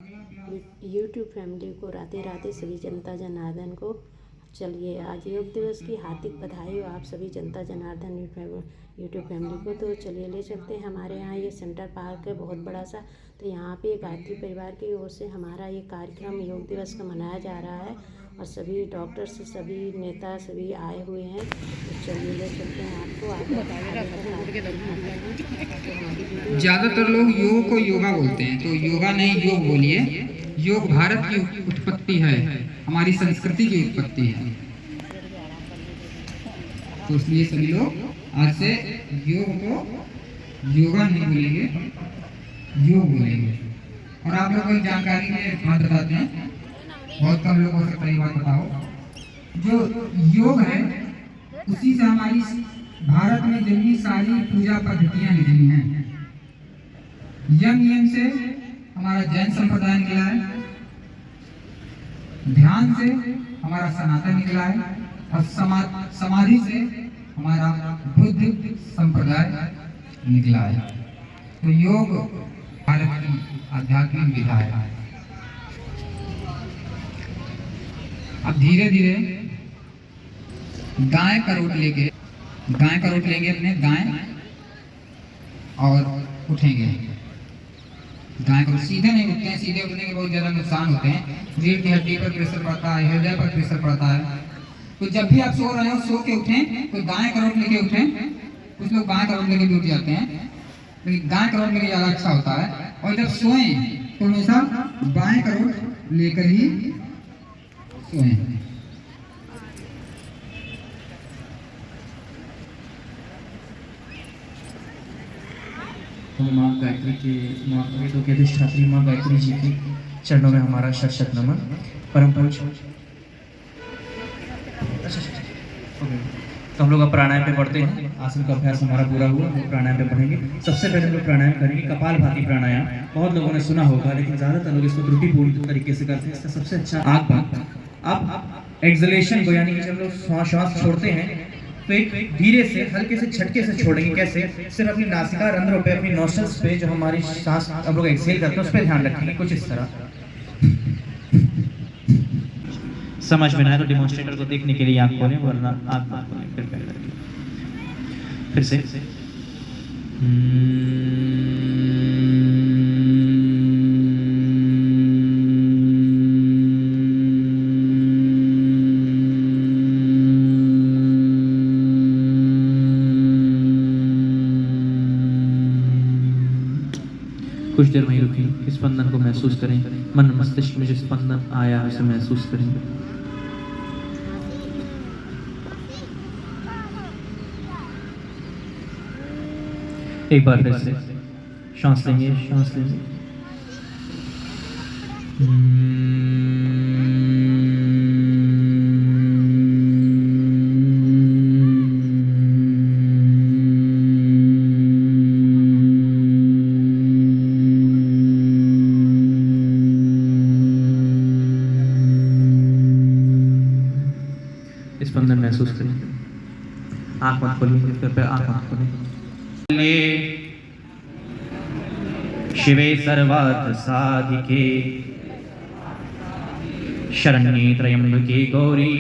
YouTube family को राधे राधे। सभी जनता जनार्दन को चलिए आज योग दिवस की हार्दिक बधाई हो आप सभी जनता जनार्दन यूट्यूब फैमिली को। तो चलिए ले चलते हैं हमारे यहाँ ये सेंटर पार्क है बहुत बड़ा सा। तो यहाँ पे गायत्री परिवार की ओर से हमारा ये कार्यक्रम योग दिवस का मनाया जा रहा है और सभी डॉक्टर्स सभी नेता सभी आए हुए हैं। तो चलिए ले चलते हैं आपको। ज़्यादातर लोग योग को योगा बोलते हैं, तो योगा नहीं योग बोलिए। योग भारत की उत्पत्ति है, हमारी संस्कृति की उत्पत्ति है। तो इसलिए सभी लोग आज से योग को योगा नहीं बोलेंगे, योग बोलेंगे। और आप लोगों को जानकारी के बात बताते हैं, बहुत कम लोग हो सकता है ये बात बताओ। जो योग है उसी से हमारी भारत में जितनी सारी पूजा पद्धतियां निकली हैं, यम नियम से हमारा जैन संप्रदाय निकला है, ध्यान से हमारा सनातन निकला है और समाधि से हमारा बुद्ध संप्रदाय निकला है। तो योग भारत की आध्यात्मिक विधा है। अब धीरे धीरे गाय का रूट लेंगे अपने गाय और उठेंगे। गाय को सीधे नहीं उठते हैं, सीधे उठने के बहुत ज़्यादा नुकसान होते हैं। रीढ़ की हड्डी पर प्रेशर पड़ता है, हृदय पर प्रेशर पड़ता है। तो जब भी आप सो रहे हो सो के उठें, तो गाय का रूट लेके उठें। कुछ लोग गाय का रूट लेके भी उठ जाते हैं, लेकिन गाय का रूट लेके ज़्यादा अच्छा होता है। और जब सोएं तो हमेशा बाएं का रूट लेकर ही सोएं। माँ गायत्री के माँ वेदों के अधिष्ठात्री माँ गायत्री जी के चरणों में हमारा शत शत नमन। परम पूज्य तो हम लोग अब प्राणायाम पे बढ़ते हैं। आसन का अभ्यास हमारा पूरा हुआ, हम प्राणायाम पे बढ़ेंगे। सबसे पहले हम लोग प्राणायाम करेंगे कपालभाति प्राणायाम। बहुत लोगों ने सुना होगा, लेकिन ज़्यादातर लोग इसको त्रुटिपूर्ण तरीके से करते हैं। इसका सबसे अच्छा आग बात आप एक्सलेशन को, यानी कि जब लोग श्वास छोड़ते हैं तो एक धीरे से हल्के से झटके से छोड़ेंगे। कैसे? सिर्फ अपनी नासिका रंध्रों पे, अपनी नोस्ट्रल्स पे जो हमारी सांस हम लोग एक्सहेल करते हैं उस पर ध्यान रखेंगे, कुछ इस तरह। समझ में ना आए तो डेमोन्स्ट्रेटर को देखने के लिए आंख खोलें, वरना आंख मत खोलें। फिर से कुछ देर वहीं रुकिए, स्पंदन को महसूस करें। मन मस्तिष्क में जो स्पंदन आया है उसे महसूस करेंगे। एक बार फिर से सांस लेंगे, सांस लेंगे। स्पंदन महसूस करें। आंख मत खोलिए, कृपया आंख मत खोलिए। शिवे सर्वार्थ साधिके शरण्ये त्र्यंबके गौरी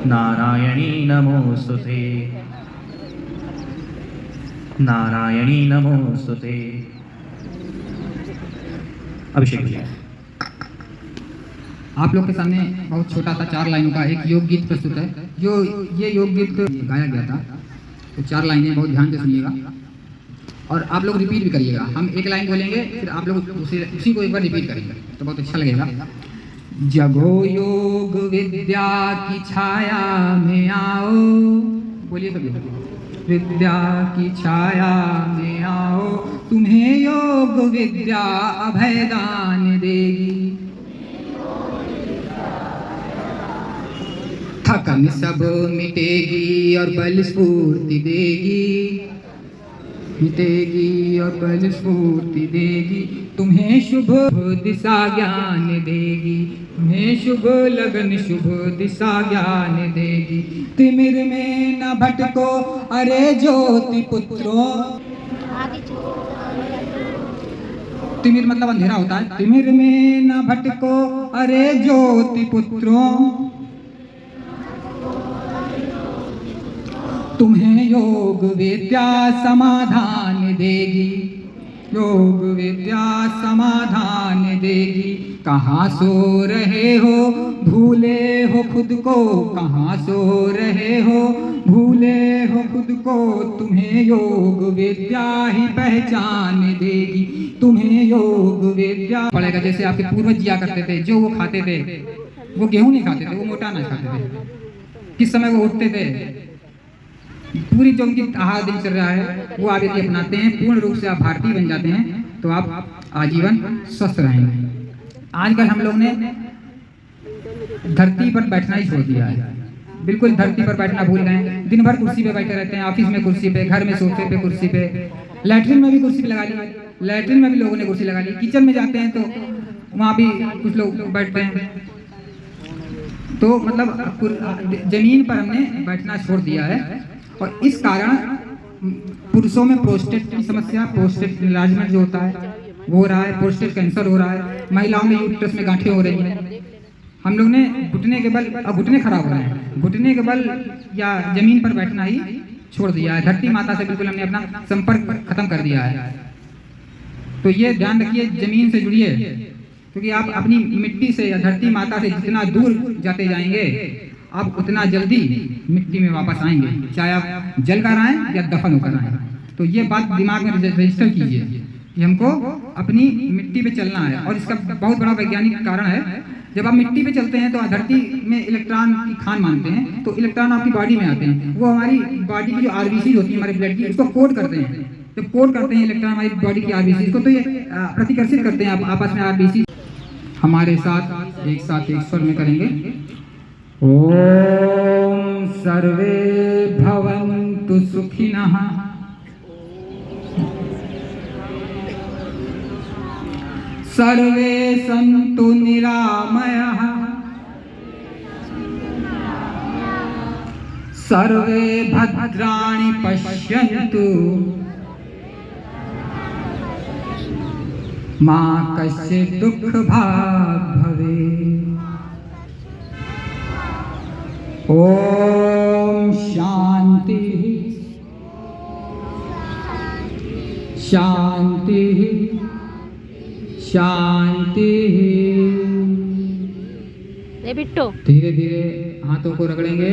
नारायणी नमोस्तुते, नारायणी नमोस्तुते। अभिषेक जी, आप लोग के सामने बहुत छोटा सा 4 लाइनों का एक योग गीत प्रस्तुत है। जो ये योग गीत गाया गया था, तो 4 लाइनें बहुत ध्यान से सुनिएगा और आप लोग रिपीट भी करिएगा। हम एक लाइन बोलेंगे, फिर आप लोग उसी को एक बार रिपीट करेंगे तो बहुत अच्छा लगेगा। जगो योग विद्या की छाया में आओ, बोलिए सभी। विद्या की छाया में आओ, तुम्हें योग विद्या अभय दान देगी। थकन सब मिटेगी और बल स्फूर्ति देगी, मिटेगी और बल स्फूर्ति देगी। तुम्हें शुभ दिशा ज्ञान देगी, तुम्हें शुभ लगन शुभ दिशा ज्ञान देगी। तिमिर में न भटको अरे ज्योति पुत्रों, तिमिर मतलब अंधेरा होता है। तिमिर में न भटको अरे ज्योति पुत्रों, तुम्हें योग विद्या समाधान देगी, योग विद्या समाधान देगी। कहाँ सो रहे हो भूले हो खुद को, कहाँ सो रहे हो भूले हो खुद को, तुम्हें योग विद्या ही पहचान देगी, तुम्हें योग विद्या पड़ेगा। जैसे आपके पूर्वज जिया करते थे, जो वो खाते थे, वो गेहूं नहीं खाते थे, वो मोटा अनाज खाते थे। किस समय वो उठते थे, पूरी जो उनकी आहार दिनचर्या है वो आप यदि अपनाते हैं, पूर्ण रूप से आप भारतीय बन जाते हैं, तो आप आजीवन स्वस्थ रहेंगे। आजकल हम लोग ने धरती पर बैठना ही छोड़ दिया है, बिल्कुल धरती पर बैठना भूल गए। दिन भर कुर्सी पे बैठे रहते हैं, ऑफिस में कुर्सी पे, घर में सोफे पे कुर्सी पे, लैट्रिन में भी कुर्सी लगा ली, लैट्रिन में भी लोगों ने कुर्सी लगा ली, किचन में जाते हैं तो वहाँ भी कुछ लोग बैठते हैं। तो मतलब जमीन पर हमने बैठना छोड़ दिया है, और इस कारण पुरुषों में प्रोस्टेट की समस्या, प्रोस्टेट इलाजमेंट जो होता है वो हो रहा है, प्रोस्टेट कैंसर हो रहा है, महिलाओं में यूट्रस में गांठें हो रही हैं। हम लोग ने घुटने के बल, अब घुटने खराब हो रहे हैं, घुटने के बल या जमीन पर बैठना ही छोड़ दिया है। धरती माता से बिल्कुल हमने अपना संपर्क खत्म कर दिया है। तो ये ध्यान रखिए, जमीन से जुड़िए, क्योंकि आप अपनी मिट्टी से या धरती माता से जितना दूर जाते जाएंगे आप उतना जल्दी मिट्टी में वापस आएंगे, चाहे आप जल कर आएँ या दफन होकर आएँ। तो ये बात दिमाग में रजिस्टर कीजिए कि हमको अपनी मिट्टी पे चलना है। और इसका बहुत बड़ा वैज्ञानिक कारण है, जब आप मिट्टी पे चलते हैं तो धरती में इलेक्ट्रॉन की खान मानते हैं, तो इलेक्ट्रॉन आपकी बॉडी में आते हैं, वो हमारी बॉडी की जो आरबीसी होती है हमारे ब्लड की, उसको कोड करते हैं। जब कोड करते हैं इलेक्ट्रॉन हमारी बॉडी की आरबीसी को, तो ये प्रतिकर्षित करते हैं आपस में आरबीसी। हमारे साथ एक स्वर में करेंगे, ओम सर्वे भवन्तु सुखिनः, सर्वे सन्तु निरामयाः, सर्वे भद्राणि पश्यन्तु, मा कश्चित् दुःखभाग् भवेत्। ओम शांति शांति शांति। बिट्टो धीरे धीरे हाथों को रगड़ेंगे,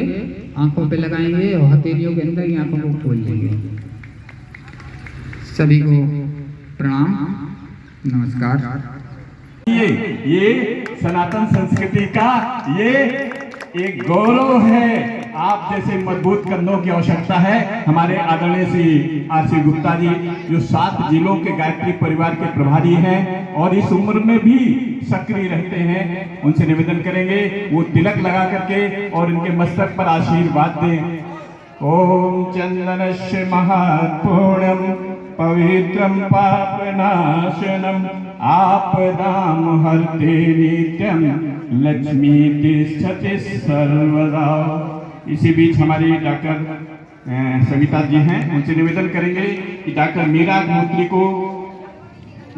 आंखों पे लगाएंगे और हथेलियों के अंदर ही आंखों को खोल देंगे। सभी को प्रणाम, नमस्कार। ये सनातन संस्कृति का ये एक गौरव है। आप जैसे मजबूत कंधों की आवश्यकता है। हमारे आदरणीय श्री आर.सी. गुप्ता जी जो 7 जिलों के गायत्री परिवार के प्रभारी हैं और इस उम्र में भी सक्रिय रहते हैं, उनसे निवेदन करेंगे वो तिलक लगा करके और इनके मस्तक पर आशीर्वाद दें। ओम चंदनस्य महात्पूर्णम पवित्रम पापनाशनम आपदाम हरते नित्यम लक्ष्मी तिष्ठति सर्वदा। इसी बीच हमारी डॉक्टर सविता जी हैं, उनसे निवेदन करेंगे कि डॉक्टर मीरा मोतली को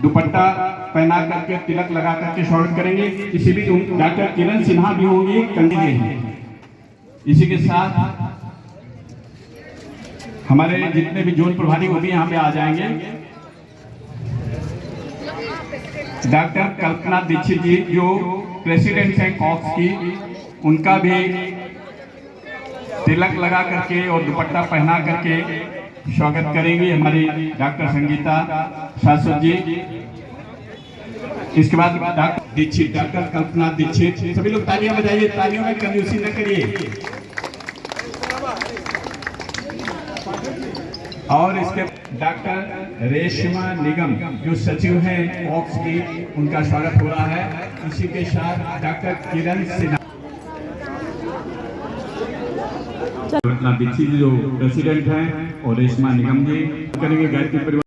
दुपट्टा पहना करके तिलक लगा करके स्वागत करेंगे। इसी बीच डॉक्टर किरण सिन्हा भी होंगी, कंदी। इसी के साथ हमारे जितने भी जोन प्रभारी वो भी यहाँ पे आ जाएंगे। डॉक्टर कल्पना दीक्षित जी जो प्रेसिडेंट हैं कॉक्स की, उनका भी तिलक लगा करके और दुपट्टा पहना करके स्वागत करेंगे हमारी डॉक्टर संगीता शाश्वत जी। इसके बाद डॉक्टर दीक्षित, डॉक्टर कल्पना दीक्षित, सभी लोग तालियां बजाइए, तालियों में कंजूसी न करिए। और इसके डॉक्टर रेशमा निगम जो सचिव हैं ऑक्स की, उनका स्वागत हो रहा है। इसी के साथ डॉक्टर किरण सिन्हा दीक्षित जो प्रेसिडेंट हैं और रेशमा निगम जी करेंगे गायत्री परिवार।